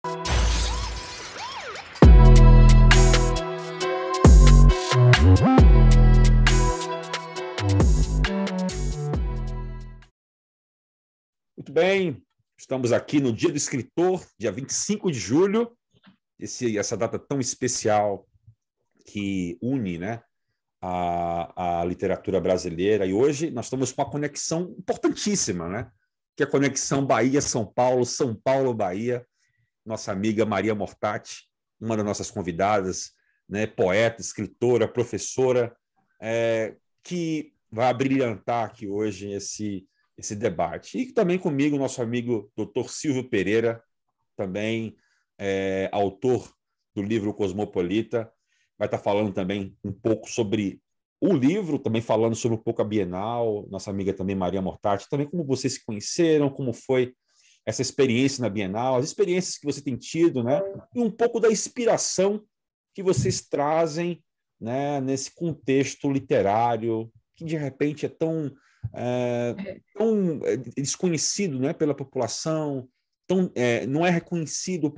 Muito bem, estamos aqui no Dia do Escritor, dia 25 de julho, essa data tão especial que une, né, a literatura brasileira. E hoje nós estamos com uma conexão importantíssima, né, que é a conexão Bahia-São Paulo, São Paulo-Bahia. Nossa amiga Maria Mortati, uma das nossas convidadas, né, poeta, escritora, professora, que vai abrilhantar aqui hoje esse debate. E também comigo, nosso amigo Dr. Silvio Pereira, também autor do livro Cosmopolita, vai estar falando também um pouco sobre o livro, também falando sobre um pouco a Bienal, nossa amiga também Maria Mortati, também como vocês se conheceram, como foi essa experiência na Bienal, as experiências que você tem tido, né? E um pouco da inspiração que vocês trazem, né, nesse contexto literário que de repente é tão desconhecido, né, pela população, não é reconhecido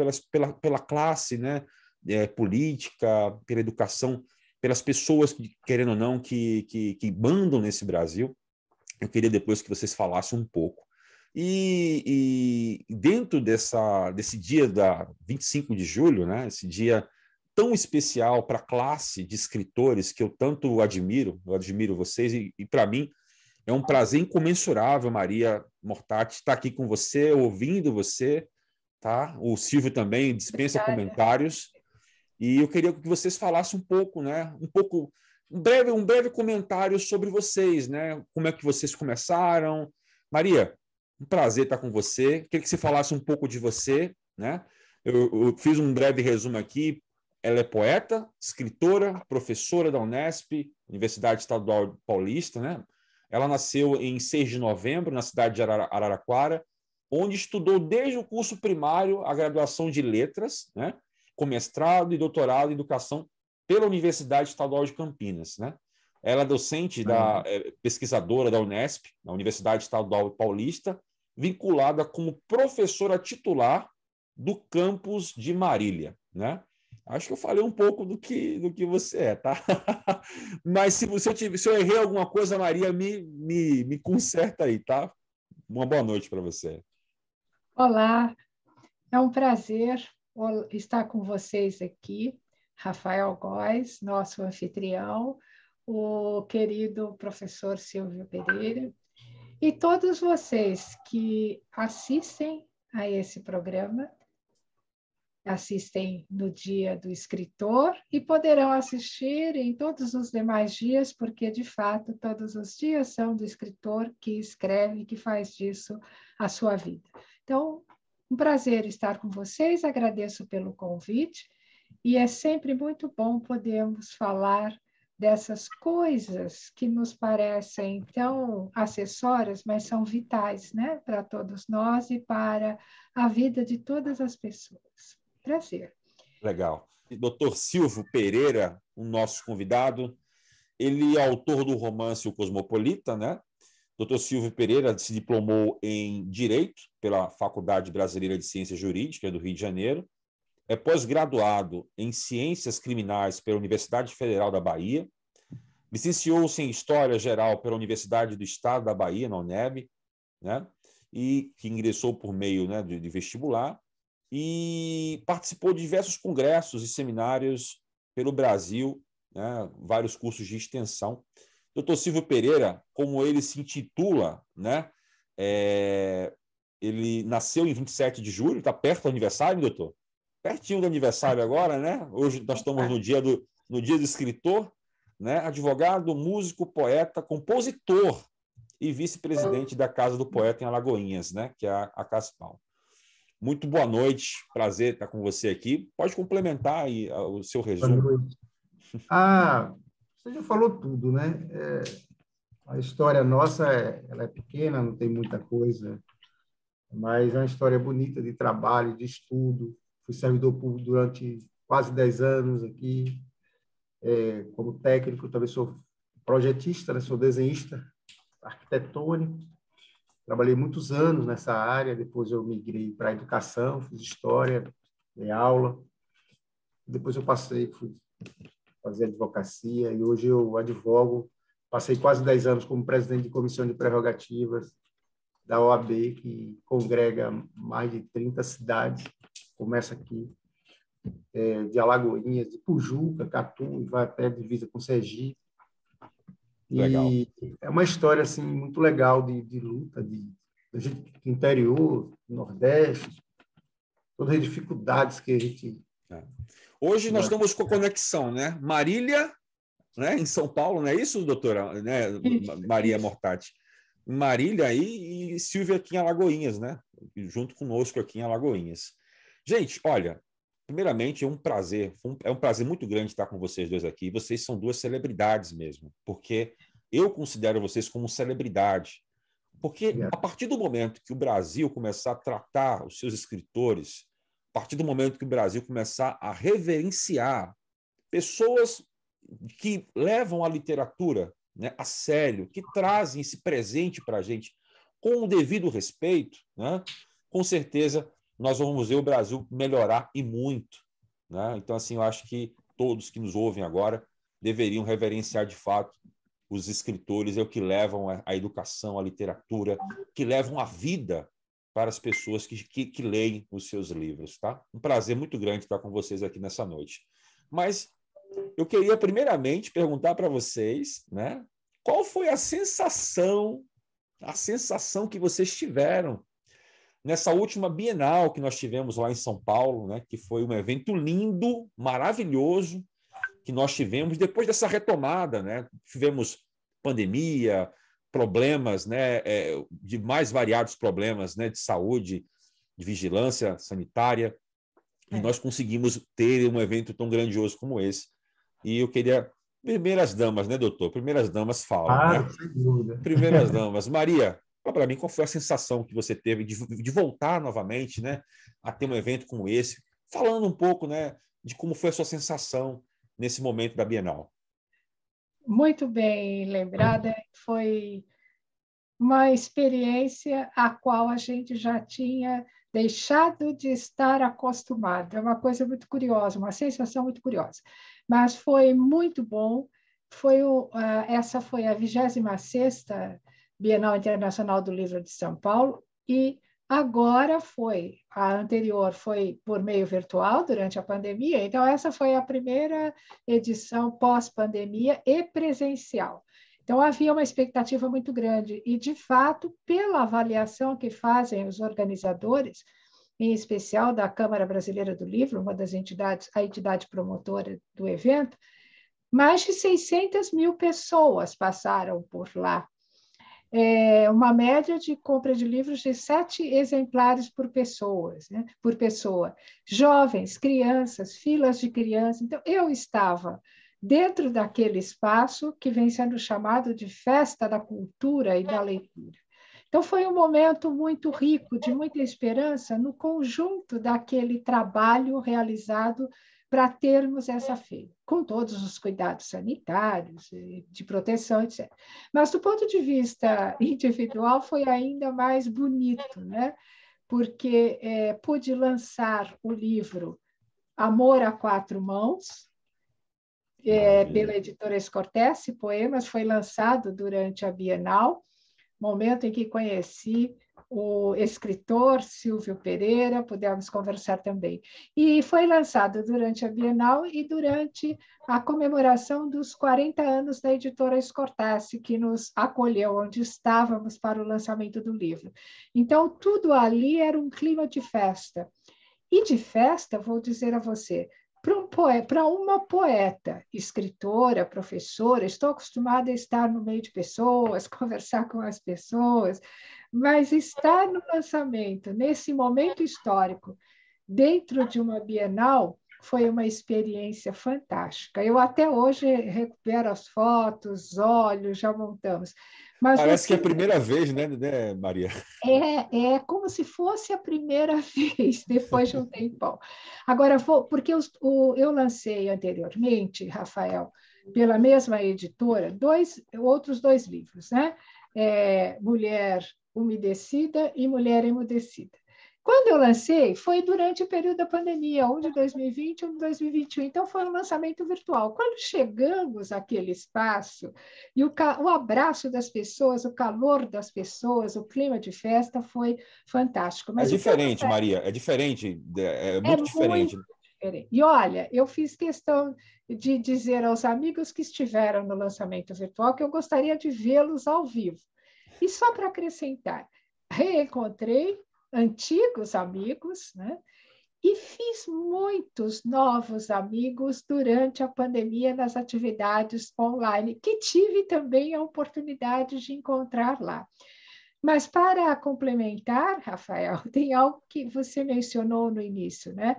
pela classe, né, política, pela educação, pelas pessoas que, querendo ou não, que mandam nesse Brasil. Eu queria depois que vocês falassem um pouco. E dentro desse dia da 25 de julho, né, esse dia tão especial para a classe de escritores que eu tanto admiro, eu admiro vocês, e para mim é um prazer incomensurável, Maria Mortati, estar aqui com você, ouvindo você, tá? O Silvio também dispensa comentários, e eu queria que vocês falassem um pouco, né? Um breve comentário sobre vocês, né? Como é que vocês começaram? Maria, um prazer estar com você. Queria que você falasse um pouco de você, né? Eu fiz um breve resumo aqui. Ela é poeta, escritora, professora da Unesp, Universidade Estadual Paulista, né? Ela nasceu em 6 de novembro, na cidade de Araraquara, onde estudou desde o curso primário a graduação de letras, né? Com mestrado e doutorado em educação pela Universidade Estadual de Campinas, né? Ela é docente, pesquisadora da Unesp, na Universidade Estadual Paulista, vinculada como professora titular do campus de Marília, né? Acho que eu falei um pouco do que você é, tá? Mas se eu errei alguma coisa, Maria, me conserta aí, tá? Uma boa noite para você. Olá, é um prazer estar com vocês aqui. Rafael Góes, nosso anfitrião, o querido professor Silvio Pereira, e todos vocês que assistem a esse programa, assistem no Dia do Escritor e poderão assistir em todos os demais dias, porque, de fato, todos os dias são do escritor que escreve, que faz disso a sua vida. Então, um prazer estar com vocês, agradeço pelo convite, e é sempre muito bom podermos falar dessas coisas que nos parecem tão acessórias, mas são vitais, né, para todos nós e para a vida de todas as pessoas. Prazer. Legal. Dr. Silvio Pereira, o nosso convidado, ele é autor do romance O Cosmopolita, né? Dr. Silvio Pereira se diplomou em Direito pela Faculdade Brasileira de Ciências Jurídicas do Rio de Janeiro, é pós-graduado em Ciências Criminais pela Universidade Federal da Bahia, licenciou-se em História Geral pela Universidade do Estado da Bahia, na UNEB, né? E que ingressou por meio, né, de vestibular, e participou de diversos congressos e seminários pelo Brasil, né, vários cursos de extensão. Dr. Silvio Pereira, como ele se intitula, né, ele nasceu em 27 de julho, está perto do aniversário, doutor? Pertinho do aniversário agora, né? Hoje nós estamos no dia do escritor, né? Advogado, músico, poeta, compositor e vice-presidente da Casa do Poeta em Alagoinhas, né? Que é a CASPAL. Muito boa noite, prazer estar com você aqui. Pode complementar aí o seu resumo. Boa noite. Você já falou tudo, né? A história nossa ela é pequena, não tem muita coisa, mas é uma história bonita de trabalho, de estudo. Fui servidor público durante quase 10 anos aqui, como técnico, também sou projetista, né? Sou desenhista arquitetônico. Trabalhei muitos anos nessa área, depois eu migrei para a educação, fiz história, dei aula. Depois eu fui fazer advocacia e hoje eu advogo. Passei quase 10 anos como presidente de comissão de prerrogativas da OAB, que congrega mais de 30 cidades. Começa aqui, de Alagoinhas, de Pujuca, Catu, e vai até a divisa com Sergipe. Legal. E é uma história assim, muito legal de luta, de gente do interior, do Nordeste, todas as dificuldades que a gente... Hoje nós estamos com a conexão, né? Marília, né, em São Paulo, não é isso, doutora, né, Maria Mortati? Marília aí e Silvia aqui em Alagoinhas, né? Junto conosco aqui em Alagoinhas. Gente, olha, primeiramente é um prazer muito grande estar com vocês dois aqui. Vocês são duas celebridades mesmo, porque eu considero vocês como celebridade. Porque a partir do momento que o Brasil começar a tratar os seus escritores, a partir do momento que o Brasil começar a reverenciar pessoas que levam a literatura, né, a sério, que trazem esse presente para a gente com o devido respeito, né, com certeza nós vamos ver o Brasil melhorar e muito. Né? Então, assim, eu acho que todos que nos ouvem agora deveriam reverenciar de fato os escritores, é o que levam a educação, a literatura, que levam a vida para as pessoas que leem os seus livros. Tá? Um prazer muito grande estar com vocês aqui nessa noite. Mas eu queria primeiramente perguntar para vocês, né, qual foi a sensação que vocês tiveram nessa última Bienal que nós tivemos lá em São Paulo, né, que foi um evento lindo, maravilhoso, que nós tivemos depois dessa retomada, né? Tivemos pandemia, problemas, né, de mais variados problemas, né, de saúde, de vigilância sanitária, e nós conseguimos ter um evento tão grandioso como esse. E eu queria... Primeiras damas, né, doutor? Primeiras damas falam, Claro, né? sem dúvida. Primeiras damas. Maria, fala para mim qual foi a sensação que você teve de voltar novamente, né, a ter um evento como esse, falando um pouco, né, de como foi a sua sensação nesse momento da Bienal. Muito bem lembrada, foi uma experiência a qual a gente já tinha deixado de estar acostumado. É uma coisa muito curiosa, uma sensação muito curiosa. Mas foi muito bom. Essa foi a 26ª Bienal Internacional do Livro de São Paulo e agora a anterior foi por meio virtual durante a pandemia, então essa foi a primeira edição pós-pandemia e presencial. Então, havia uma expectativa muito grande e, de fato, pela avaliação que fazem os organizadores, em especial da Câmara Brasileira do Livro, uma das entidades, a entidade promotora do evento, mais de 600 mil pessoas passaram por lá. Uma média de compra de livros de 7 exemplares por pessoa. Jovens, crianças, filas de crianças. Então, eu estava dentro daquele espaço que vem sendo chamado de Festa da Cultura e da Leitura. Então, foi um momento muito rico, de muita esperança no conjunto daquele trabalho realizado para termos essa feira, com todos os cuidados sanitários, de proteção, etc. Mas, do ponto de vista individual, foi ainda mais bonito, né? Porque pude lançar o livro Amor a Quatro Mãos, pela editora Escortece Poemas, foi lançado durante a Bienal, momento em que conheci o escritor Silvio Pereira, pudemos conversar também. E foi lançado durante a Bienal e durante a comemoração dos 40 anos da editora Escortece, que nos acolheu onde estávamos para o lançamento do livro. Então, tudo ali era um clima de festa. E de festa, vou dizer a você, para uma poeta, escritora, professora, estou acostumada a estar no meio de pessoas, conversar com as pessoas, mas estar no lançamento, nesse momento histórico, dentro de uma Bienal, foi uma experiência fantástica. Eu até hoje recupero as fotos, olho, já montamos. Mas parece que é a primeira vez, né, Maria? É como se fosse a primeira vez, depois de um tempão. Agora, porque eu lancei anteriormente, Rafael, pela mesma editora, outros 2 livros, né? Mulher Umedecida e Mulher Emudecida. Quando eu lancei, foi durante o período da pandemia, um de 2020 e um de 2021. Então, foi um lançamento virtual. Quando chegamos àquele espaço, e o abraço das pessoas, o calor das pessoas, o clima de festa foi fantástico. É Mas o que eu diferente, gostaria Maria, é diferente, é é muito diferente. muito diferente. E olha, eu fiz questão de dizer aos amigos que estiveram no lançamento virtual que eu gostaria de vê-los ao vivo. E só para acrescentar, reencontrei antigos amigos, né? E fiz muitos novos amigos durante a pandemia nas atividades online, que tive também a oportunidade de encontrar lá. Mas para complementar, Rafael, tem algo que você mencionou no início, né?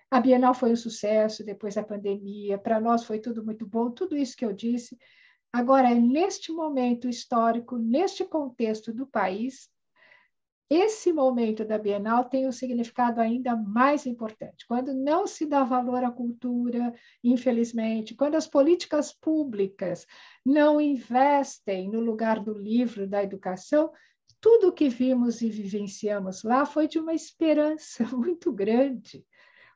A Bienal foi um sucesso depois da pandemia, para nós foi tudo muito bom, tudo isso que eu disse. Agora, neste momento histórico, neste contexto do país, esse momento da Bienal tem um significado ainda mais importante. Quando não se dá valor à cultura, infelizmente, quando as políticas públicas não investem no lugar do livro, da educação, tudo o que vimos e vivenciamos lá foi de uma esperança muito grande.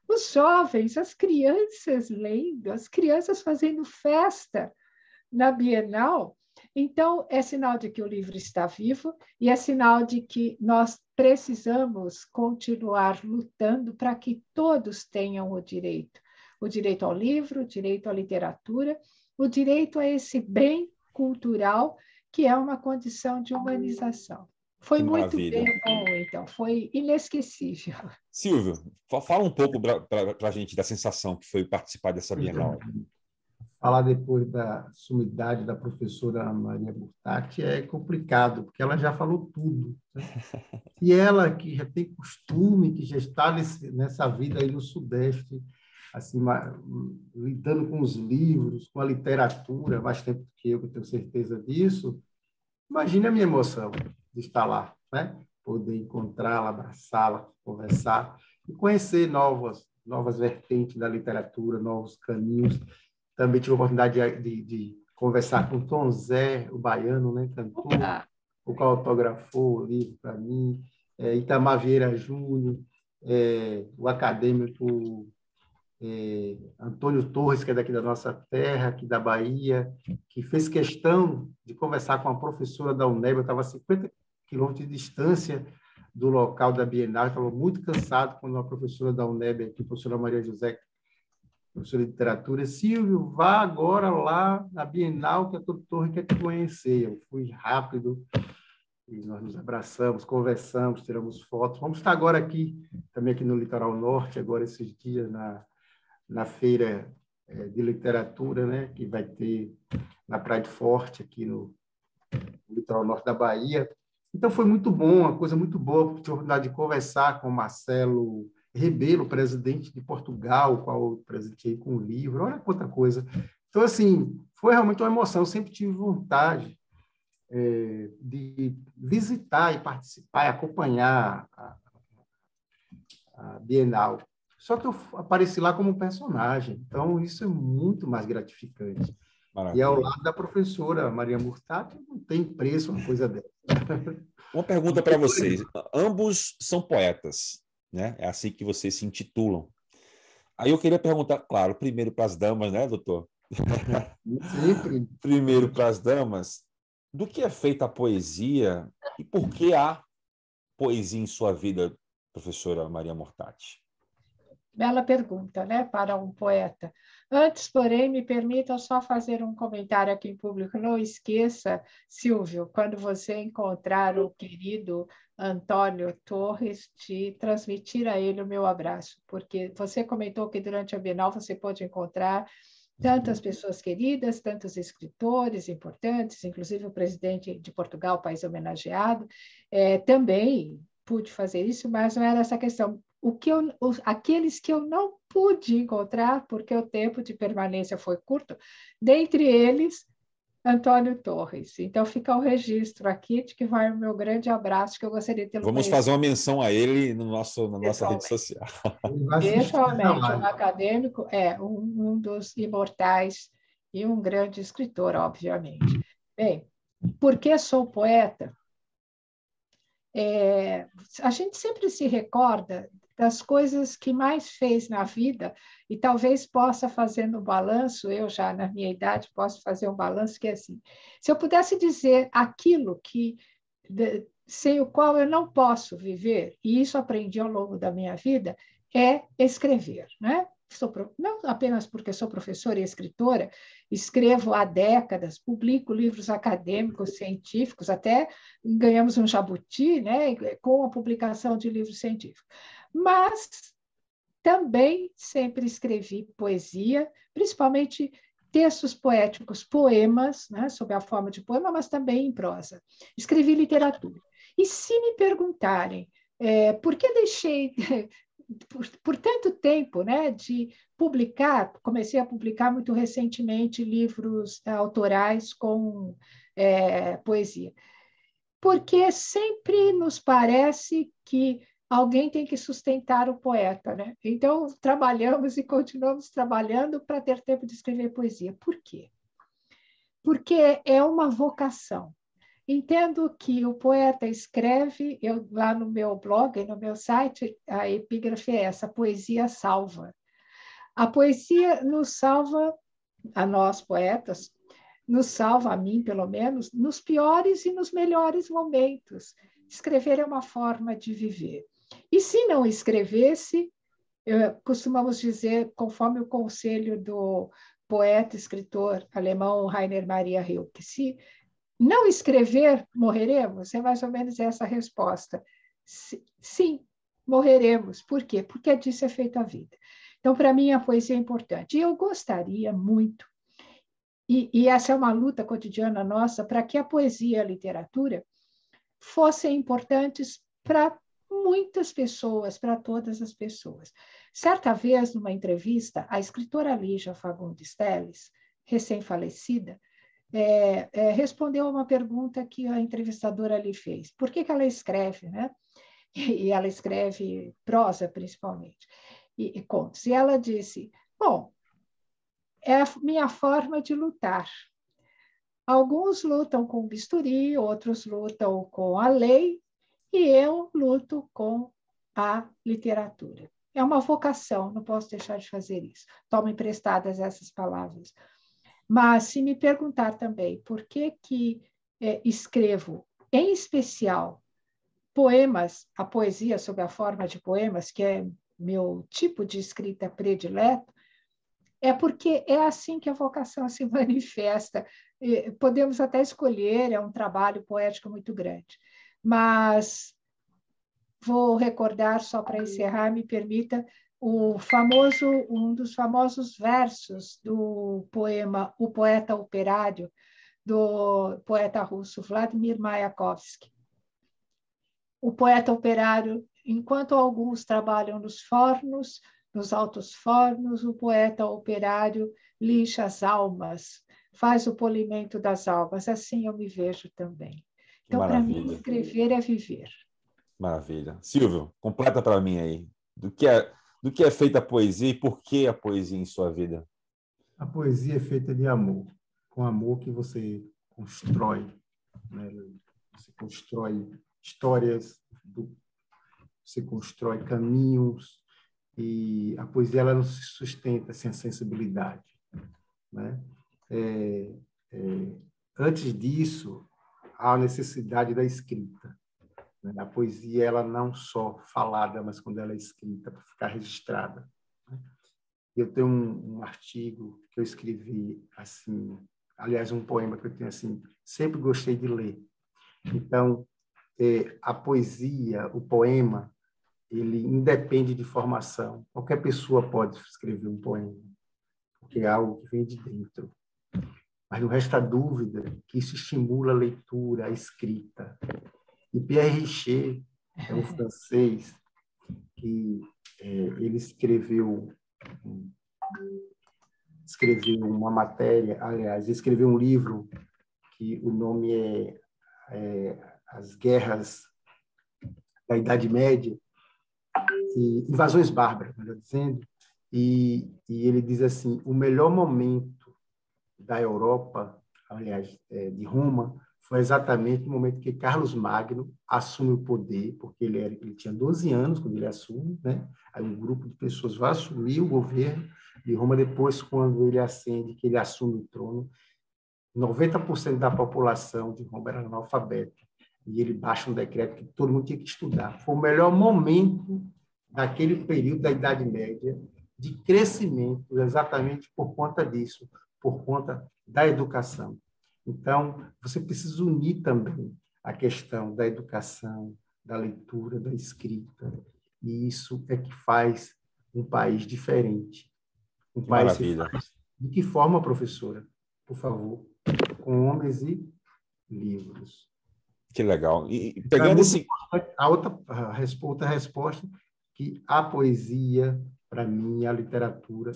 Os jovens, as crianças lendo, as crianças fazendo festa na Bienal. Então, é sinal de que o livro está vivo e é sinal de que nós precisamos continuar lutando para que todos tenham o direito ao livro, o direito à literatura, o direito a esse bem cultural que é uma condição de humanização. Foi Que muito maravilha. bem bom, então, foi inesquecível. Silvio, fala um pouco para a gente da sensação que foi participar dessa Bienal. Falar depois da sumidade da professora Maria Murtati é complicado, porque ela já falou tudo, né? E ela, que já tem costume, que já está nessa vida aí no Sudeste, assim, lidando com os livros, com a literatura, mais tempo que eu tenho certeza disso, imagine a minha emoção de estar lá, né? Poder encontrá-la, abraçá-la, conversar e conhecer novas vertentes da literatura, novos caminhos. Também tive a oportunidade de conversar com Tom Zé, o baiano, né, cantor, o qual autografou o livro para mim, Itamar Vieira Júnior, o acadêmico Antônio Torres, que é daqui da nossa terra, aqui da Bahia, que fez questão de conversar com a professora da UNEB. Eu estava a 50 quilômetros de distância do local da Bienal, estava muito cansado quando uma professora da UNEB, aqui, a professora Maria José, professora de literatura, Silvio, vá agora lá na Bienal que a doutora quer te conhecer. Eu fui rápido e nós nos abraçamos, conversamos, tiramos fotos. Vamos estar agora aqui, também aqui no Litoral Norte, agora esses dias na feira de literatura, né, que vai ter na Praia de Forte, aqui no Litoral Norte da Bahia. Então, foi muito bom, uma coisa muito boa, tive a oportunidade de conversar com o Marcelo Rebelo, presidente de Portugal, o qual eu presenteei com um livro, olha quanta coisa. Então, assim, foi realmente uma emoção, eu sempre tive vontade de visitar e participar e acompanhar a Bienal. Só que eu apareci lá como personagem, então isso é muito mais gratificante. Maravilha. E ao lado da professora Maria Murtati, não tem preço uma coisa dessa. Uma pergunta para vocês. Ambos são poetas, né? É assim que vocês se intitulam. Aí eu queria perguntar, claro, primeiro para as damas, né, doutor? Sempre. Primeiro para as damas, do que é feita a poesia e por que há poesia em sua vida, professora Maria Murtati? Bela pergunta, né, para um poeta. Antes, porém, me permita só fazer um comentário aqui em público. Não esqueça, Silvio, quando você encontrar o querido Antônio Torres, de transmitir a ele o meu abraço, porque você comentou que durante a Bienal você pode encontrar tantas pessoas queridas, tantos escritores importantes, inclusive o presidente de Portugal, país homenageado, também pude fazer isso, mas não era essa questão. Aqueles que eu não pude encontrar, porque o tempo de permanência foi curto, dentre eles, Antônio Torres. Então, fica o registro aqui de que vai o meu grande abraço, que eu gostaria de tê-lo Vamos fazer uma menção a ele na nossa rede social. Pessoalmente, um acadêmico um dos imortais e um grande escritor, obviamente. Bem, por que sou poeta? A gente sempre se recorda das coisas que mais fez na vida e talvez possa fazer no balanço, eu já na minha idade posso fazer um balanço que é assim, se eu pudesse dizer aquilo sem o qual eu não posso viver, e isso aprendi ao longo da minha vida, é escrever, né? Não apenas porque sou professora e escritora, escrevo há décadas, publico livros acadêmicos, científicos, até ganhamos um jabuti, né, com a publicação de livros científicos. Mas também sempre escrevi poesia, principalmente textos poéticos, poemas, né, sob a forma de poema, mas também em prosa. Escrevi literatura. E se me perguntarem por que deixei por tanto tempo, né, de publicar, comecei a publicar muito recentemente livros autorais com poesia, porque sempre nos parece que alguém tem que sustentar o poeta, né? Então, trabalhamos e continuamos trabalhando para ter tempo de escrever poesia. Por quê? Porque é uma vocação. Entendo que o poeta escreve, lá no meu blog, no meu site, a epígrafe é essa: poesia salva. A poesia nos salva, a nós poetas, nos salva, a mim pelo menos, nos piores e nos melhores momentos. Escrever é uma forma de viver. E se não escrevesse, costumamos dizer, conforme o conselho do poeta e escritor alemão Rainer Maria Rilke, se não escrever, morreremos? É mais ou menos essa a resposta. Sim, morreremos. Por quê? Porque disso é feita a vida. Então, para mim, a poesia é importante. E eu gostaria muito, e essa é uma luta cotidiana nossa, para que a poesia e a literatura fossem importantes para muitas pessoas, para todas as pessoas. Certa vez, numa entrevista, a escritora Lígia Fagundes Telles, recém-falecida, respondeu a uma pergunta que a entrevistadora lhe fez. Por que ela escreve, né? E ela escreve prosa, principalmente, e contos. E ela disse, bom, é a minha forma de lutar. Alguns lutam com bisturi, outros lutam com a lei, e eu luto com a literatura. É uma vocação, não posso deixar de fazer isso. Tomo emprestadas essas palavras. Mas, se me perguntar também por que escrevo, em especial, poemas, a poesia sob a forma de poemas, que é meu tipo de escrita predileto, é porque é assim que a vocação se manifesta. Podemos até escolher, é um trabalho poético muito grande. Mas vou recordar, só para encerrar, me permita, um dos famosos versos do poema O Poeta Operário, do poeta russo Vladimir Mayakovsky. O poeta operário, enquanto alguns trabalham nos fornos, nos altos fornos, o poeta operário lixa as almas, faz o polimento das almas. Assim eu me vejo também. Então, para mim, escrever é viver. Maravilha. Silvio, completa para mim aí. Do que é feita a poesia e por que a poesia em sua vida? A poesia é feita de amor, com amor que você constrói, né? Você constrói histórias, você constrói caminhos, e a poesia ela não se sustenta sem a sensibilidade, né? Antes disso, há a necessidade da escrita. Né? A poesia ela não só falada, mas quando ela é escrita, para ficar registrada. Né? Eu tenho um artigo que eu escrevi assim, aliás, um poema que eu tenho assim, sempre gostei de ler. Então, a poesia, o poema, ele independe de formação. Qualquer pessoa pode escrever um poema, porque é algo que vem de dentro. Mas não resta dúvida que isso estimula a leitura, a escrita. E Pierre Richer é um francês que ele escreveu uma matéria, aliás, escreveu um livro que o nome é As Guerras da Idade Média, e Invasões Bárbaras, melhor dizendo, e ele diz assim, o melhor momento da Europa, aliás, de Roma, foi exatamente no momento que Carlos Magno assume o poder, porque ele tinha 12 anos quando ele assume, né? Aí um grupo de pessoas vai assumir o governo de Roma. Depois, quando ele ascende, que ele assume o trono, 90% da população de Roma era analfabeta. E ele baixa um decreto que todo mundo tinha que estudar. Foi o melhor momento daquele período da Idade Média de crescimento, exatamente por conta disso, por conta da educação. Então, você precisa unir também a questão da educação, da leitura, da escrita, e isso é que faz um país diferente. Um Que país se maravilha. faz de que forma, professora? Por favor, com homens e livros. Que legal. E Então, é pegando muito esse. importante. Outra resposta, que a poesia, para mim, a literatura,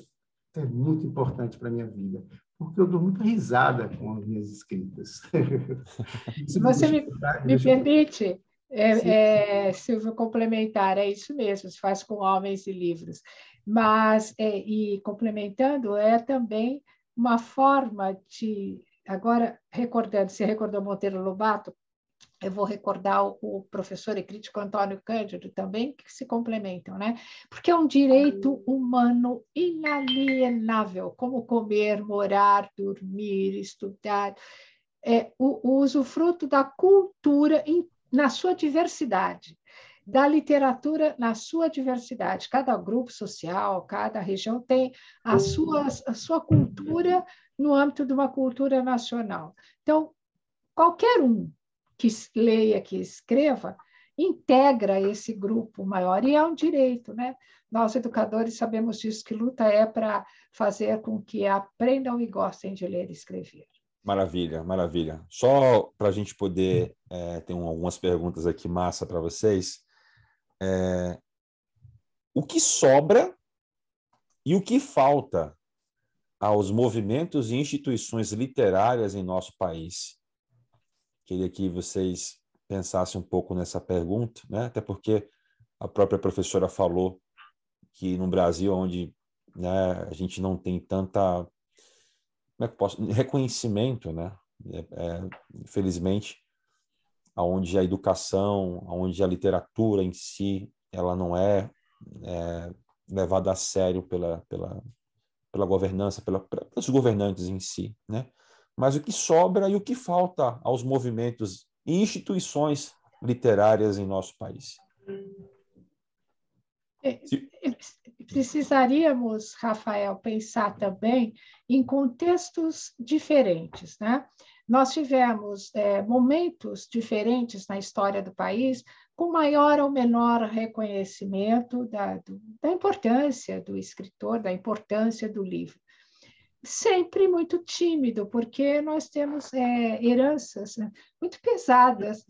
é muito importante para a minha vida, porque eu dou muita risada com as minhas escritas. Se Isso me você deixa, me permite, Sim. Silvio, complementar, é isso mesmo, se faz com homens e livros. Mas, e complementando, é também uma forma de. Agora, recordando, você recordou Monteiro Lobato, eu vou recordar o professor e crítico Antônio Cândido também, que se complementam, né? Porque é um direito humano inalienável, como comer, morar, dormir, estudar, o usufruto da cultura na sua diversidade, da literatura na sua diversidade. Cada grupo social, cada região tem a sua cultura no âmbito de uma cultura nacional. Então, qualquer um que leia, que escreva, integra esse grupo maior, e é um direito, né? Nós, educadores, sabemos disso, que luta é para fazer com que aprendam e gostem de ler e escrever. Maravilha, maravilha. Só para a gente poder, ter algumas perguntas aqui massa para vocês. O que sobra e o que falta aos movimentos e instituições literárias em nosso país? Queria que vocês pensassem um pouco nessa pergunta, né? Até porque a própria professora falou que no Brasil, onde, né, a gente não tem tanta, como é que eu posso, reconhecimento, né? Infelizmente, onde a educação, onde a literatura em si, ela não é levada a sério pela governança, pelos governantes em si, né? Mas o que sobra e o que falta aos movimentos e instituições literárias em nosso país? Precisaríamos, Rafael, pensar também em contextos diferentes, né? Nós tivemos momentos diferentes na história do país, com maior ou menor reconhecimento da importância do escritor, da importância do livro. Sempre muito tímido, porque nós temos heranças, né, muito pesadas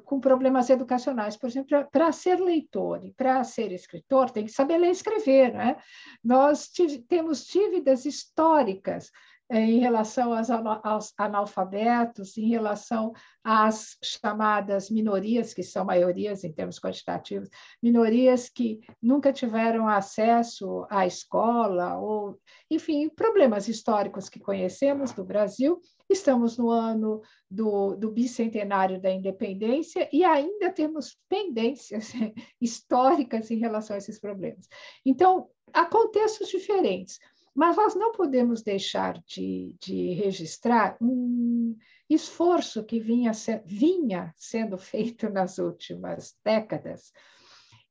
com problemas educacionais. Por exemplo, para ser leitor e para ser escritor, tem que saber ler e escrever, né? Nós temos dívidas históricas em relação aos analfabetos, em relação às chamadas minorias, que são maiorias em termos quantitativos, minorias que nunca tiveram acesso à escola, ou, enfim, problemas históricos que conhecemos do Brasil. Estamos no ano do bicentenário da independência e ainda temos pendências históricas em relação a esses problemas. Então, há contextos diferentes, mas nós não podemos deixar de registrar um esforço que vinha sendo feito nas últimas décadas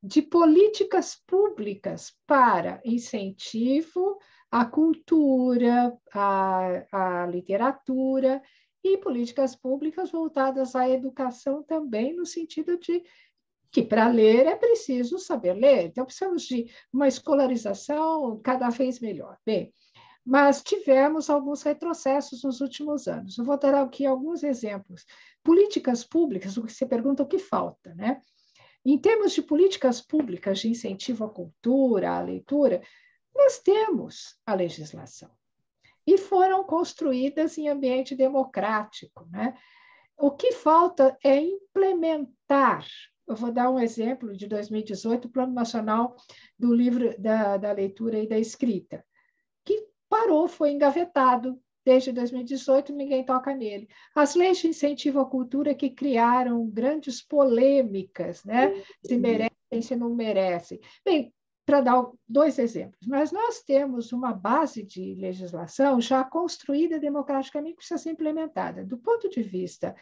de políticas públicas para incentivo à cultura, à literatura, e políticas públicas voltadas à educação também, no sentido de que para ler é preciso saber ler. Então, precisamos de uma escolarização cada vez melhor. Bem, mas tivemos alguns retrocessos nos últimos anos. Eu vou dar aqui alguns exemplos. Políticas públicas, o que você pergunta, o que falta, né? Em termos de políticas públicas de incentivo à cultura, à leitura, nós temos a legislação. E foram construídas em ambiente democrático, né? O que falta é implementar. Eu vou dar um exemplo de 2018, o Plano Nacional do Livro da Leitura e da Escrita, que parou, foi engavetado desde 2018 ninguém toca nele. As leis de incentivo à cultura que criaram grandes polêmicas, né? Se merecem, se não merecem. Bem, para dar 2 exemplos, mas nós temos uma base de legislação já construída democraticamente, precisa ser implementada. Do ponto de vista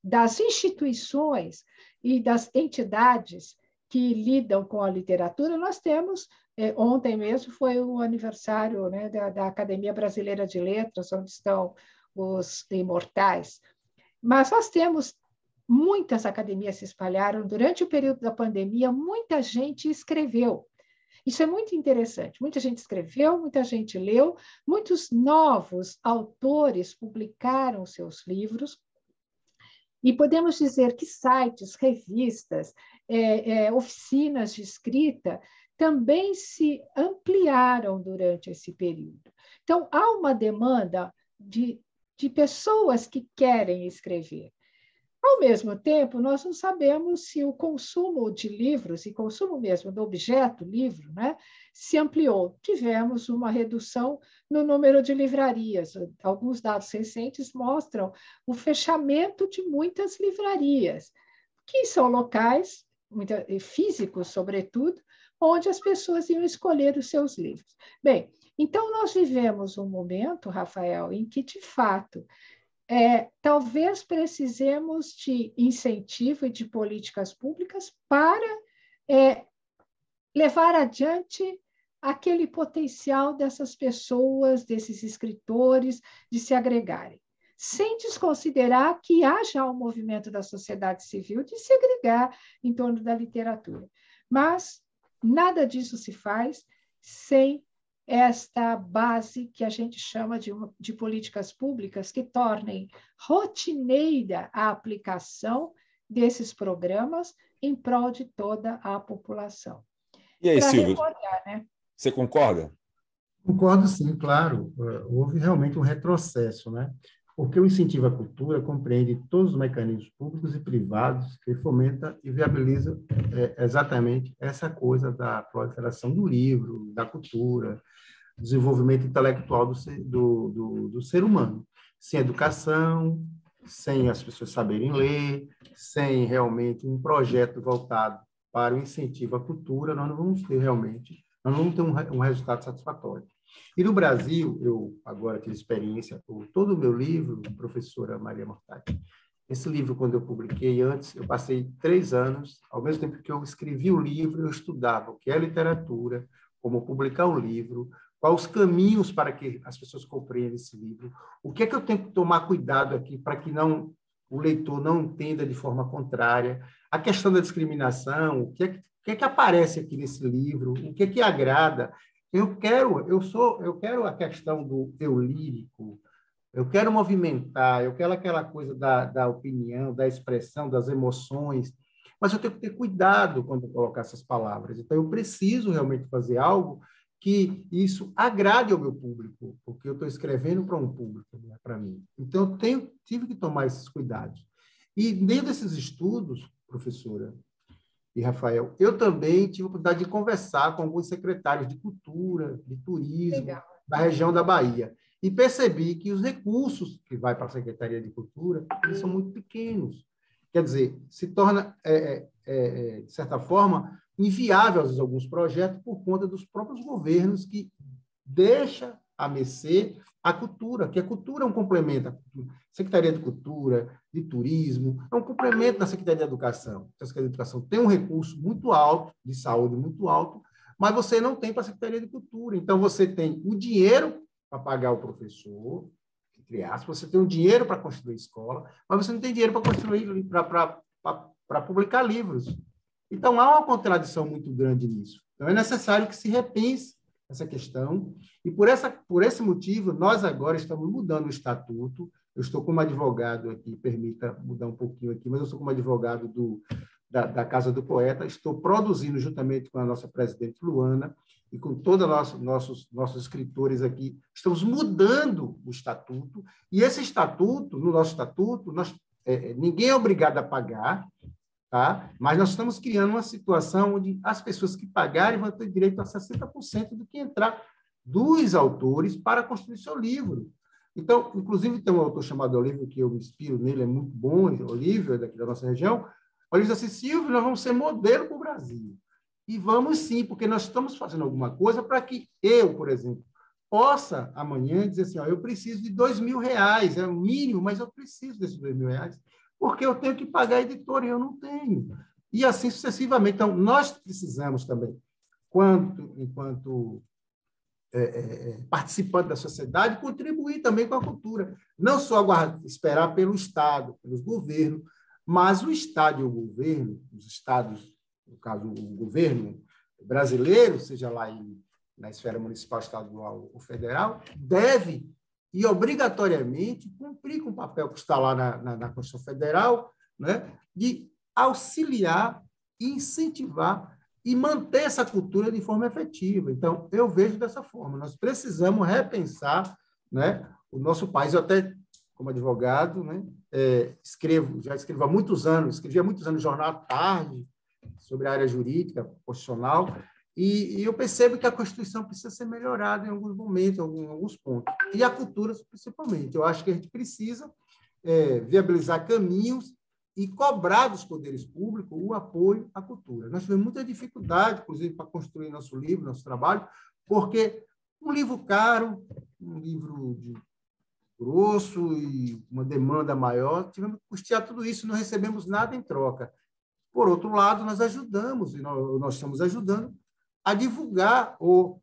das instituições e das entidades que lidam com a literatura, nós temos, ontem mesmo foi o aniversário, né, da Academia Brasileira de Letras, onde estão os imortais, mas nós temos muitas academias se espalharam, durante o período da pandemia, muita gente escreveu. Isso é muito interessante. Muita gente escreveu, muita gente leu, muitos novos autores publicaram seus livros, e podemos dizer que sites, revistas, oficinas de escrita também se ampliaram durante esse período. Então, há uma demanda de pessoas que querem escrever. Ao mesmo tempo, nós não sabemos se o consumo de livros, e consumo mesmo do objeto livro, né, se ampliou. Tivemos uma redução no número de livrarias. Alguns dados recentes mostram o fechamento de muitas livrarias, que são locais, físicos, sobretudo, onde as pessoas iam escolher os seus livros. Bem, então nós vivemos um momento, Rafael, em que, de fato, talvez precisemos de incentivo e de políticas públicas para levar adiante aquele potencial dessas pessoas, desses escritores, de se agregarem, sem desconsiderar que há já um movimento da sociedade civil de se agregar em torno da literatura. Mas nada disso se faz sem esta base que a gente chama de políticas públicas que tornem rotineira a aplicação desses programas em prol de toda a população. E aí, Silvio, recordar, né? Você concorda? Concordo, sim, claro. Houve realmente um retrocesso, né? Porque o incentivo à cultura compreende todos os mecanismos públicos e privados que fomenta e viabiliza exatamente essa coisa da proliferação do livro, da cultura, desenvolvimento intelectual do ser humano. Sem educação, sem as pessoas saberem ler, sem realmente um projeto voltado para o incentivo à cultura, nós não vamos ter realmente, nós não vamos ter um resultado satisfatório. E no Brasil, eu agora tive experiência, todo o meu livro, professora Maria Mortati, esse livro, quando eu publiquei antes, eu passei 3 anos, ao mesmo tempo que eu escrevi o livro, eu estudava o que é literatura, como publicar um livro, quais os caminhos para que as pessoas compreendam esse livro, o que é que eu tenho que tomar cuidado aqui para que o leitor não entenda de forma contrária, a questão da discriminação, o que é que aparece aqui nesse livro, o que é que agrada. Eu quero a questão do eu lírico, eu quero movimentar, eu quero aquela coisa da opinião, da expressão, das emoções, mas eu tenho que ter cuidado quando eu colocar essas palavras. Então, eu preciso realmente fazer algo que isso agrade ao meu público, porque eu estou escrevendo para um público, não é para mim. Então, eu tive que tomar esses cuidados. E dentro desses estudos, professora e Rafael, eu também tive a oportunidade de conversar com alguns secretários de cultura, de turismo, Legal. da região da Bahia, e percebi que os recursos que vai para a Secretaria de Cultura, eles são muito pequenos. Quer dizer, se torna, de certa forma, inviável, às vezes, alguns projetos por conta dos próprios governos que deixam a mercê a cultura, que a cultura é um complemento. A Secretaria de Cultura, de Turismo, é um complemento da Secretaria de Educação. A Secretaria de Educação tem um recurso muito alto, de saúde muito alto, mas você não tem para a Secretaria de Cultura. Então, você tem o dinheiro para pagar o professor, entre aspas, você tem o dinheiro para construir escola, mas você não tem dinheiro para construir, para publicar livros. Então, há uma contradição muito grande nisso. Então, é necessário que se repense essa questão, e por esse motivo, nós agora estamos mudando o estatuto. Eu estou como advogado aqui, permita mudar um pouquinho aqui, mas eu sou como advogado da Casa do Poeta, estou produzindo, juntamente com a nossa presidente Luana, e com todos nossos escritores aqui, estamos mudando o estatuto, e esse estatuto, no nosso estatuto, ninguém é obrigado a pagar, tá? Mas nós estamos criando uma situação onde as pessoas que pagarem vão ter direito a 60% do que entrar dos autores para construir seu livro. Então, inclusive, tem um autor chamado Olívio, que eu me inspiro nele, é muito bom, Olívio, é daqui da nossa região. Olívio diz assim, Silvio, nós vamos ser modelo para o Brasil. E vamos sim, porque nós estamos fazendo alguma coisa para que eu, por exemplo, possa amanhã dizer assim, ó, eu preciso de R$ 2.000, é o mínimo, mas eu preciso desses R$ 2.000, porque eu tenho que pagar a editora e eu não tenho. E assim sucessivamente. Então, nós precisamos também, enquanto participante da sociedade, contribuir também com a cultura. Não só esperar pelo Estado, pelos governos, mas o Estado e o governo, os estados, no caso, o governo brasileiro, seja lá na esfera municipal, estadual ou federal, deve e obrigatoriamente cumprir com o papel que está lá na Constituição Federal, né, de auxiliar e incentivar e manter essa cultura de forma efetiva. Então, eu vejo dessa forma. Nós precisamos repensar, né, o nosso país. Eu até, como advogado, né, já escrevo há muitos anos, escrevi há muitos anos no Jornal à Tarde sobre a área jurídica, constitucional, e eu percebo que a Constituição precisa ser melhorada em alguns momentos, em alguns pontos. E a cultura, principalmente. Eu acho que a gente precisa viabilizar caminhos e cobrar dos poderes públicos o apoio à cultura. Nós tivemos muita dificuldade, inclusive, para construir nosso livro, nosso trabalho, porque um livro caro, um livro grosso e uma demanda maior, tivemos que custear tudo isso, não recebemos nada em troca. Por outro lado, nós ajudamos, e nós estamos ajudando a divulgar ou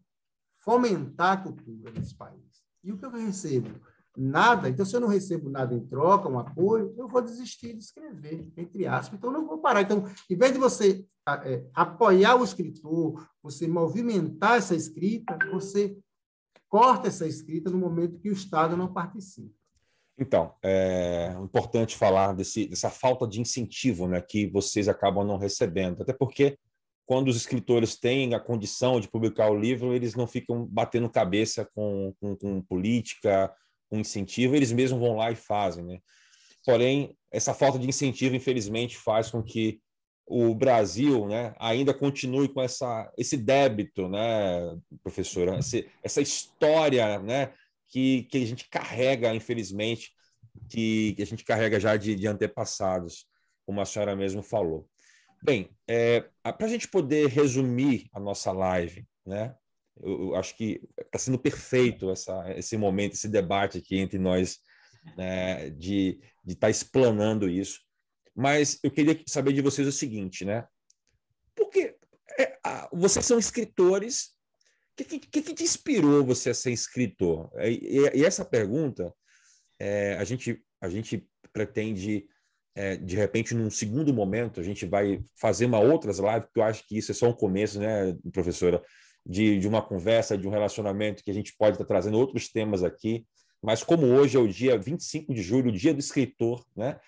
fomentar a cultura nesse país. E o que eu recebo? Nada. Então, se eu não recebo nada em troca, um apoio, eu vou desistir de escrever, entre aspas. Então, eu não vou parar. Então, em vez de você apoiar o escritor, você movimentar essa escrita, você corta essa escrita no momento que o Estado não participa. Então, é importante falar dessa falta de incentivo, né, que vocês acabam não recebendo. Até porque, quando os escritores têm a condição de publicar o livro, eles não ficam batendo cabeça com política, com incentivo, eles mesmos vão lá e fazem, né? Porém, essa falta de incentivo, infelizmente, faz com que o Brasil, né, ainda continue com esse débito, né, professora, essa história, né, que a gente carrega, infelizmente, que a gente carrega já de antepassados, como a senhora mesmo falou. Bem, para a gente poder resumir a nossa live, né, eu acho que está sendo perfeito esse momento, esse debate aqui entre nós, né, de estar explanando isso. Mas eu queria saber de vocês o seguinte, né? Porque vocês são escritores, o que te inspirou você a ser escritor? E essa pergunta, a gente pretende, de repente, num segundo momento, a gente vai fazer uma outras live, porque eu acho que isso é só um começo, né, professora, de uma conversa, de um relacionamento que a gente pode estar trazendo outros temas aqui. Mas como hoje é o dia 25 de julho, o dia do escritor, né?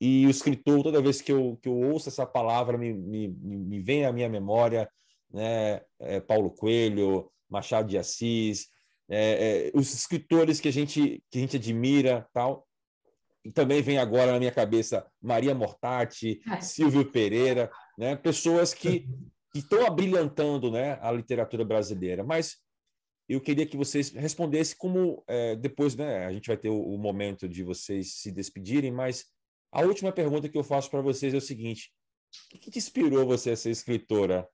E o escritor, toda vez que eu ouço essa palavra, me vem à minha memória, né, Paulo Coelho, Machado de Assis, os escritores que a gente admira, tal. E também vem agora na minha cabeça Maria Mortati, Silvio Pereira, né, pessoas que estão abrilhantando, né, a literatura brasileira. Mas eu queria que vocês respondessem como, depois, né, a gente vai ter o momento de vocês se despedirem, mas a última pergunta que eu faço para vocês é o seguinte: o que te inspirou você a ser escritora,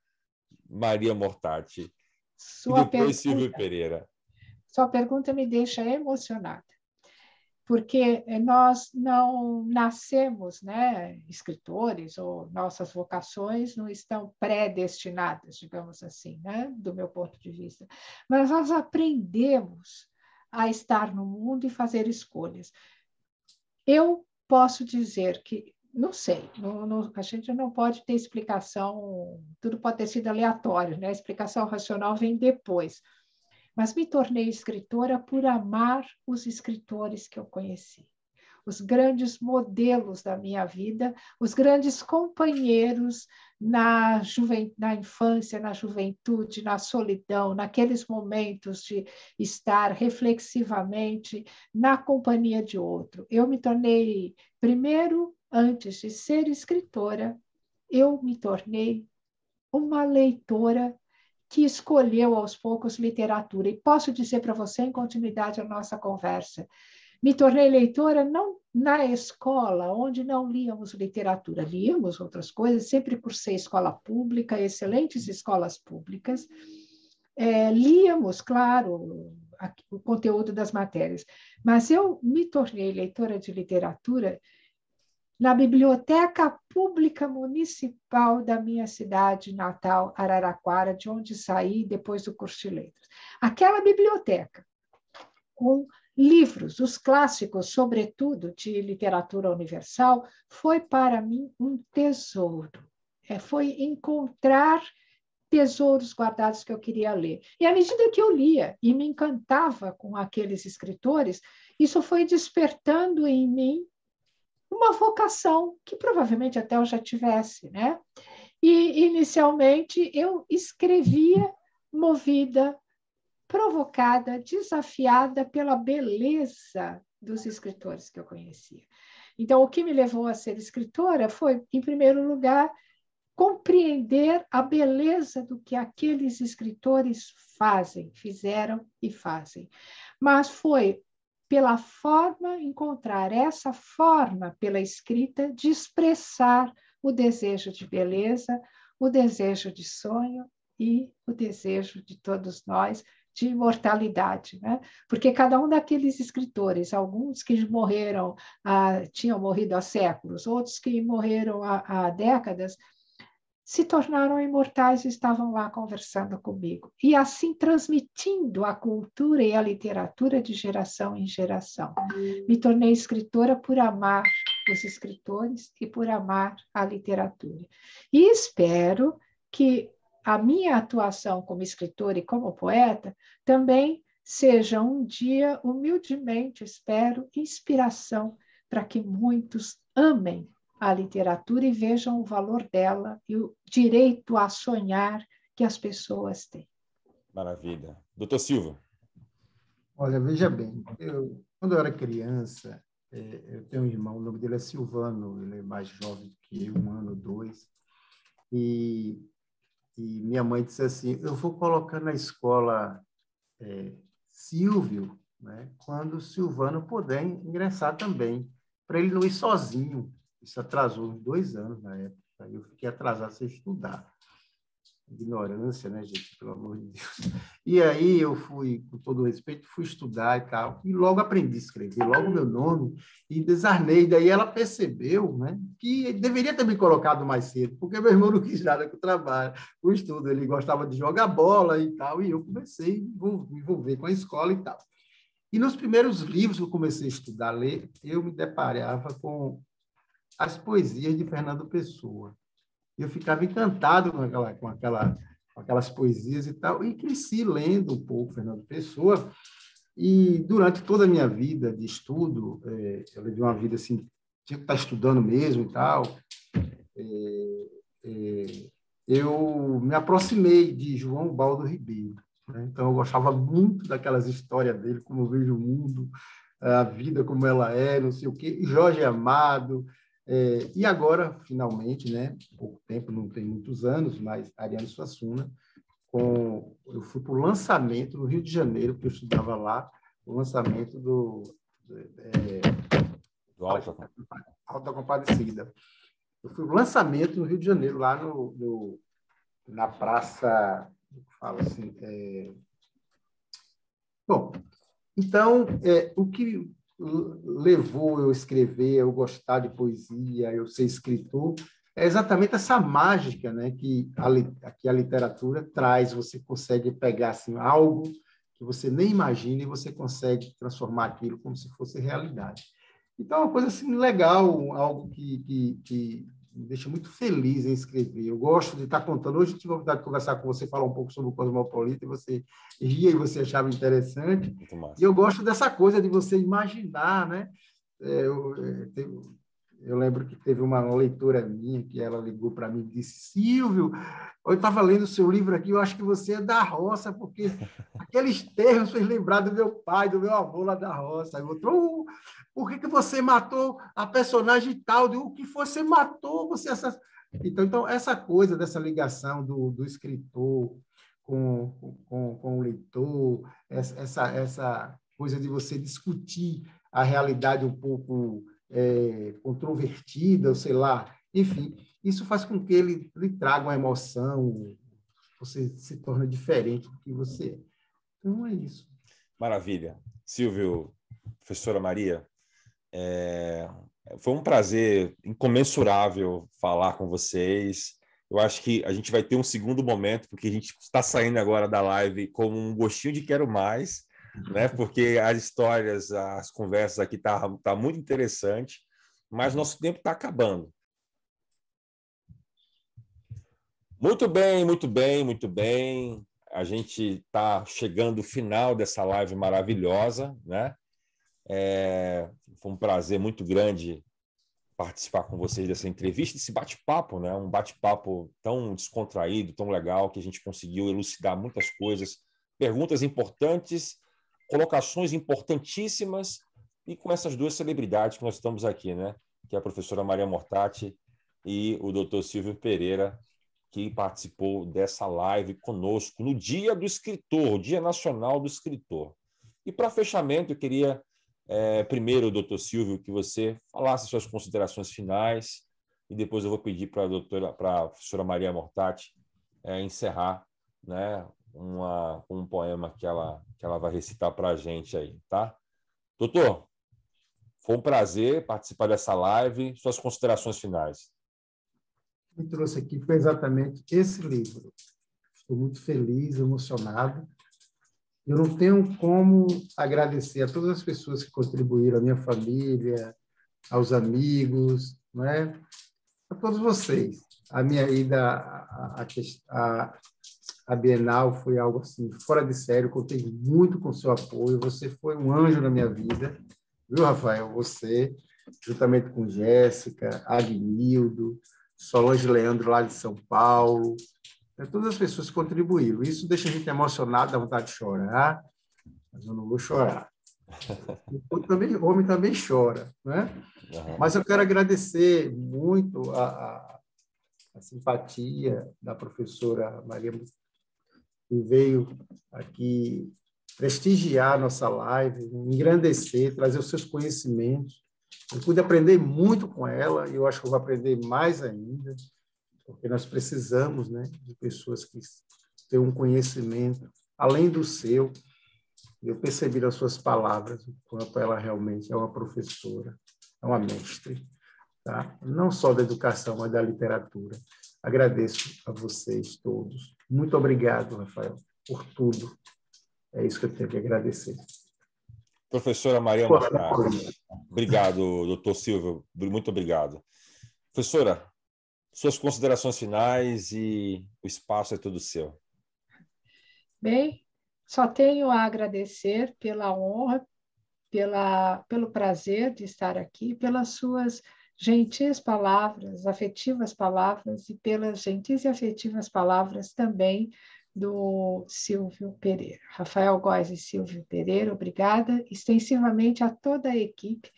Maria Mortati? E depois Silvio Pereira. Sua pergunta me deixa emocionada, porque nós não nascemos, né, escritores, ou nossas vocações não estão predestinadas, digamos assim, né, do meu ponto de vista, mas nós aprendemos a estar no mundo e fazer escolhas. Eu posso dizer que, não sei, a gente não pode ter explicação, tudo pode ter sido aleatório, né? A explicação racional vem depois. Mas me tornei escritora por amar os escritores que eu conheci, os grandes modelos da minha vida, os grandes companheiros na infância, na juventude, na solidão, naqueles momentos de estar reflexivamente na companhia de outro. Eu me tornei, primeiro, antes de ser escritora, eu me tornei uma leitora que escolheu aos poucos literatura. E posso dizer para você, em continuidade à nossa conversa, Me tornei leitora não na escola, onde não líamos literatura, líamos outras coisas, sempre cursei escola pública, excelentes escolas públicas, líamos, claro, o conteúdo das matérias, mas eu me tornei leitora de literatura na Biblioteca Pública Municipal da minha cidade natal, Araraquara, de onde saí depois do curso de letras. Aquela biblioteca, com livros, os clássicos, sobretudo de literatura universal, foi para mim um tesouro. Foi encontrar tesouros guardados que eu queria ler. E à medida que eu lia e me encantava com aqueles escritores, isso foi despertando em mim uma vocação que provavelmente até eu já tivesse, né? E inicialmente eu escrevia movida, provocada, desafiada pela beleza dos escritores que eu conhecia. Então, o que me levou a ser escritora foi, em primeiro lugar, compreender a beleza do que aqueles escritores fazem, fizeram e fazem. Mas foi pela forma, encontrar essa forma pela escrita de expressar o desejo de beleza, o desejo de sonho e o desejo de todos nós de imortalidade, né? Porque cada um daqueles escritores, alguns que morreram, tinham morrido há séculos, outros que morreram há décadas, se tornaram imortais e estavam lá conversando comigo. E assim transmitindo a cultura e a literatura de geração em geração. Me tornei escritora por amar os escritores e por amar a literatura. E espero que a minha atuação como escritora e como poeta também seja um dia, humildemente, espero, inspiração para que muitos amem a literatura e vejam o valor dela e o direito a sonhar que as pessoas têm. Maravilha. Doutor Silva. Olha, veja bem, quando eu era criança, eu tenho um irmão, o nome dele é Silvano, ele é mais jovem do que eu, 1 ano, 2, e minha mãe disse assim, eu vou colocar na escola Silvio, né, quando o Silvano puder ingressar também, para ele não ir sozinho. Isso atrasou uns 2 anos na época. Aí eu fiquei atrasado sem estudar. Ignorância, né, gente? Pelo amor de Deus. E aí eu fui, com todo respeito, fui estudar e tal. E logo aprendi a escrever, logo meu nome, e desarmei. Daí ela percebeu, né, que deveria ter me colocado mais cedo, porque meu irmão não quis nada com o trabalho, com o estudo. Ele gostava de jogar bola e tal. E eu comecei a me envolver com a escola e tal. E nos primeiros livros que eu comecei a estudar, a ler, eu me deparava com as poesias de Fernando Pessoa. Eu ficava encantado com aquelas poesias e tal, e cresci lendo um pouco Fernando Pessoa, e durante toda a minha vida de estudo, eu levei uma vida assim, tinha que estar estudando mesmo e tal, eu me aproximei de João Baldo Ribeiro, né? Então, eu gostava muito daquelas histórias dele, como eu vejo o mundo, a vida como ela é, não sei o quê, Jorge Amado, e agora, finalmente, né, pouco tempo, não tem muitos anos, mas Ariano Suassuna, eu fui para o lançamento no Rio de Janeiro, porque eu estudava lá, o lançamento do Alto da Compadecida. Eu fui para o lançamento no Rio de Janeiro, lá na praça, falo assim, bom, então, o que levou eu a escrever, eu gostar de poesia, eu ser escritor, é exatamente essa mágica, né, que a literatura traz. Você consegue pegar assim, algo que você nem imagina e você consegue transformar aquilo como se fosse realidade. Então, é uma coisa assim, legal, algo que me deixa muito feliz em escrever. Eu gosto de estar contando. Hoje eu tive a oportunidade de conversar com você, falar um pouco sobre o Cosmopolita, e você ria e você achava interessante. E eu gosto dessa coisa de você imaginar, né? Eu lembro que teve uma leitora minha que ela ligou para mim e disse: Silvio, eu estava lendo o seu livro aqui, eu acho que você é da roça, porque aqueles termos fez lembrar do meu pai, do meu avô lá da roça. Aí outro, por que você matou a personagem tal? O que você matou? Então, essa coisa dessa ligação do escritor com o leitor, essa coisa de você discutir a realidade um pouco controvertida, ou sei lá. Enfim, isso faz com que ele traga uma emoção, você se torna diferente do que você é. Então, é isso. Maravilha. Silvio, professora Maria, foi um prazer incomensurável falar com vocês. Eu acho que a gente vai ter um segundo momento, porque a gente está saindo agora da live com um gostinho de quero mais, né? Porque as histórias, as conversas aqui tá muito interessante, mas nosso tempo está acabando. Muito bem, muito bem, muito bem. A gente está chegando ao final dessa live maravilhosa, né? Foi um prazer muito grande participar com vocês dessa entrevista, desse bate-papo, né? Um bate-papo tão descontraído, tão legal, que a gente conseguiu elucidar muitas coisas, perguntas importantes, colocações importantíssimas, e com essas duas celebridades que nós estamos aqui, né? Que é a professora Maria Mortati e o doutor Silvio Pereira, que participou dessa live conosco no Dia do Escritor, Dia Nacional do Escritor. E para fechamento, eu queria primeiro, doutor Silvio, que você falasse suas considerações finais, e depois eu vou pedir para a professora Maria Mortati encerrar, né, um poema que ela vai recitar para a gente aí, tá? Doutor, foi um prazer participar dessa live. Suas considerações finais. Me trouxe aqui foi exatamente esse livro. Estou muito feliz, emocionado. Eu não tenho como agradecer a todas as pessoas que contribuíram, a minha família, aos amigos, não é? A todos vocês. A minha ida à Bienal foi algo assim fora de sério. Contei muito com o seu apoio. Você foi um anjo na minha vida, viu, Rafael? Você, juntamente com Jéssica, Agnildo, Solange Leandro, lá de São Paulo, todas as pessoas que contribuíram. Isso deixa a gente emocionado, dá vontade de chorar, mas eu não vou chorar. O homem também chora, né? Uhum. Mas eu quero agradecer muito a simpatia da professora Maria, que veio aqui prestigiar a nossa live, engrandecer, trazer os seus conhecimentos. Eu pude aprender muito com ela e eu acho que eu vou aprender mais ainda, porque nós precisamos, né, de pessoas que têm um conhecimento além do seu. Eu percebi nas suas palavras o quanto ela realmente é uma professora, é uma mestre, tá? Não só da educação, mas da literatura. Agradeço a vocês todos. Muito obrigado, Rafael, por tudo. É isso que eu tenho que agradecer. Professora Maria Mortati. Obrigado, doutor Silvio. Muito obrigado. Professora, suas considerações finais, e o espaço é todo seu. Bem, só tenho a agradecer pela honra, pelo prazer de estar aqui, pelas suas gentis palavras, afetivas palavras, e pelas gentis e afetivas palavras também do Silvio Pereira. Rafael Góes e Silvio Pereira, obrigada extensivamente a toda a equipe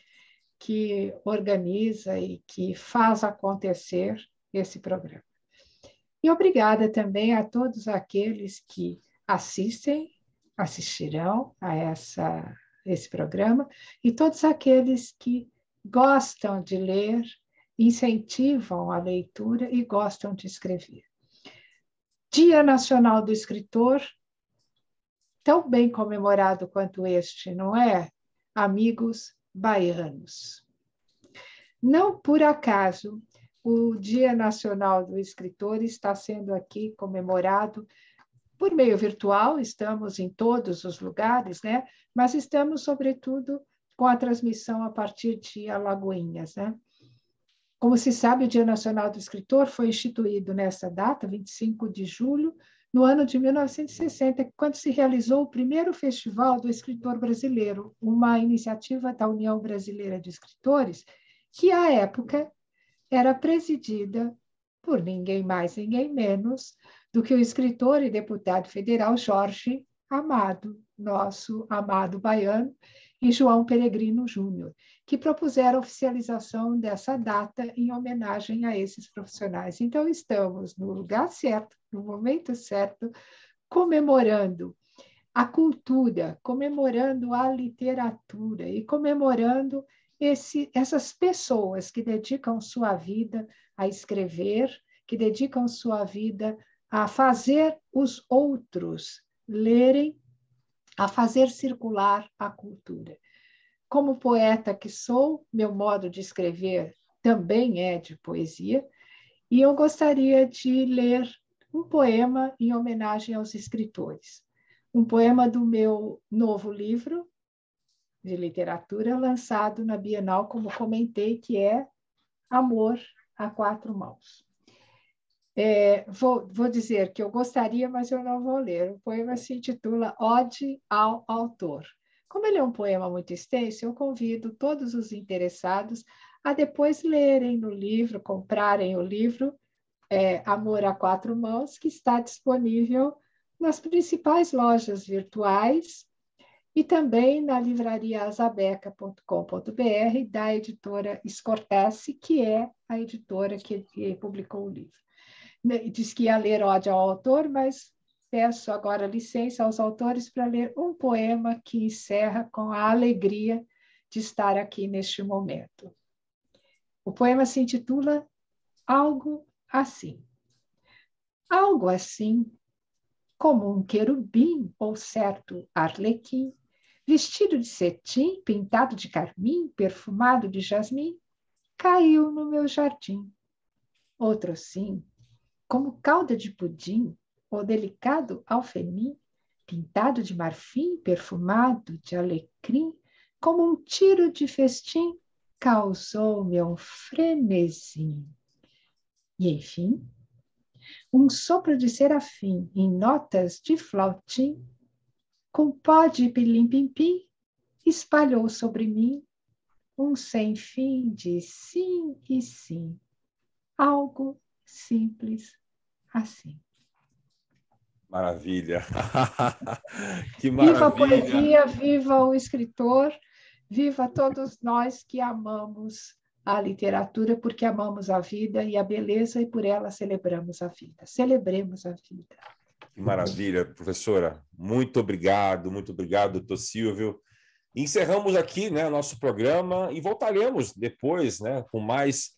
que organiza e que faz acontecer esse programa. E obrigada também a todos aqueles que assistirão a esse programa, e todos aqueles que gostam de ler, incentivam a leitura e gostam de escrever. Dia Nacional do Escritor, tão bem comemorado quanto este, não é? Amigos baianos. Não por acaso, o Dia Nacional do Escritor está sendo aqui comemorado por meio virtual, estamos em todos os lugares, né? Mas estamos, sobretudo, com a transmissão a partir de Alagoinhas, né? Como se sabe, o Dia Nacional do Escritor foi instituído nessa data, 25 de julho, no ano de 1960, quando se realizou o primeiro Festival do Escritor Brasileiro, uma iniciativa da União Brasileira de Escritores, que, à época, era presidida por ninguém mais, ninguém menos do que o escritor e deputado federal Jorge Amado, nosso amado baiano, e João Peregrino Júnior, que propuseram a oficialização dessa data em homenagem a esses profissionais. Então, estamos no lugar certo, no momento certo, comemorando a cultura, comemorando a literatura e comemorando essas pessoas que dedicam sua vida a escrever, que dedicam sua vida a fazer os outros lerem, a fazer circular a cultura. Como poeta que sou, meu modo de escrever também é de poesia, e eu gostaria de ler um poema em homenagem aos escritores. Um poema do meu novo livro de literatura, lançado na Bienal, como comentei, que é Amor a Quatro Mãos. Vou dizer que eu gostaria, mas eu não vou ler. O poema se intitula Ode ao Autor. Como ele é um poema muito extenso, eu convido todos os interessados a depois lerem no livro, comprarem o livro Amor a Quatro Mãos, que está disponível nas principais lojas virtuais e também na livraria asabeca.com.br, da editora Scortese, que é a editora que publicou o livro. Diz que ia ler Ode ao Autor, mas peço agora licença aos autores para ler um poema que encerra com a alegria de estar aqui neste momento. O poema se intitula Algo Assim. Algo assim, como um querubim ou certo arlequim, vestido de cetim, pintado de carmim, perfumado de jasmim, caiu no meu jardim. Outro sim, como cauda de pudim ou delicado alfenim, pintado de marfim, perfumado de alecrim, como um tiro de festim, causou-me um frenesim. E, enfim, um sopro de serafim em notas de flautim, com pó de pilim-pim-pim, espalhou sobre mim um sem fim de sim e sim. Algo simples assim. Maravilha! Que Viva a maravilha! poesia, viva o escritor, viva todos nós que amamos a literatura, porque amamos a vida e a beleza e por ela celebramos a vida. Celebremos a vida. Que maravilha, professora. Muito obrigado, doutor Silvio. Encerramos aqui, né, nosso programa e voltaremos depois, né, com mais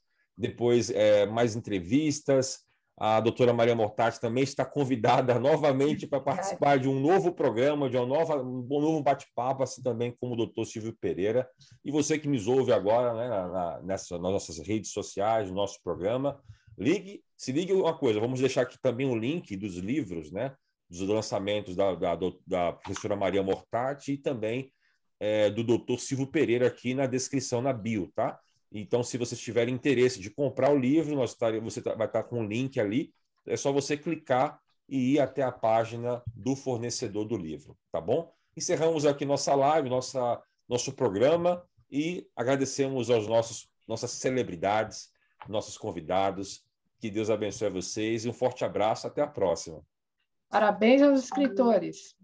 mais entrevistas. A doutora Maria Mortati também está convidada novamente para participar de um novo programa, de um novo bate-papo, assim também como o doutor Silvio Pereira. E você que nos ouve agora, né, nas nossas redes sociais, no nosso programa, se ligue uma coisa, vamos deixar aqui também o link dos livros, né, dos lançamentos da professora Maria Mortati e também do doutor Silvio Pereira aqui na descrição, na bio, tá? Então, se vocês tiverem interesse de comprar o livro, você vai estar com o link ali, é só você clicar e ir até a página do fornecedor do livro, tá bom? Encerramos aqui nossa live, nosso programa e agradecemos aos nossas celebridades, nossos convidados. Que Deus abençoe vocês e um forte abraço. Até a próxima. Parabéns aos escritores.